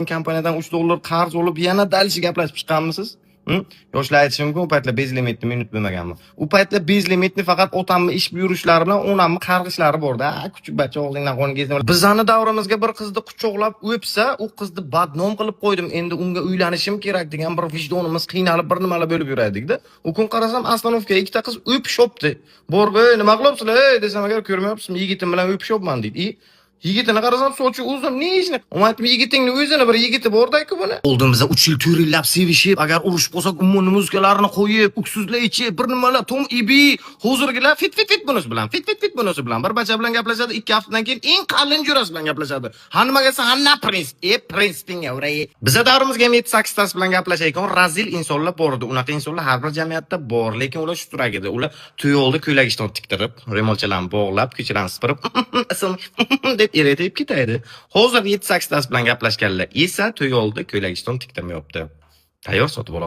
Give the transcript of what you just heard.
kompaniyadan $3 qarz olib yana dalshi gaplashib chiqqanmisiz? Yoshlar aytishi mumkin, u paytlar bez limitni men unutmaganman. U paytlar bez limitni faqat otamni ish buyurishlari bilan onamni qarg'ishlari bor-da. Kuchuk bacha og'zingdan qon gezma. Bizani davrimizga bir qizni quchoqlab o'psa, u qizni badnom qilib qo'ydim. Endi unga uylanishim kerak degan bir vijdonimiz qiynalib bir nimalar bo'lib yuraydik-da. U kun qarasam, Astanovga ikkita qiz o'pishopti. Borib, nima qilyapsizlar, desam agar ko'rmayapsizmi, yigitim bilan o'pishopman deydi. Yigitini qarasam sochi uzun, ne ishni? Umaytib yigitingni o'zini bir yigiti bor-da-ku buni. Oldimizda 3 yil 4 yillab sevishib, agar urush bo'lsa, umonni muzikalarini qo'yib, uksuzlar ichib, bir nimalar tom ibi, hozirgilar fit bunisi bilan, fit bunisi bilan bir bacha bilan gaplashadi, 2 haftadan keyin eng qalin jo'rasi bilan gaplashadi. Hannimaga hanna prins, prinsning avray. Bizda davrimizga ham 7-8 tasi bilan gaplashayotgan razil insonlar bor edi. Unaqa insonlar har bir jamiyatda bor, lekin ular shu turak edi. Ular to'y oldi ko'ylagishdan tiktirib, remolchalarni bog'lab, ko'chalarni supurib, eretib ketaydi. Hozir 7-8 tasi bilan gaplashganlar esa to'y oldi ko'ylagishdan tiktirmayapti. Tayyor sotib oladi.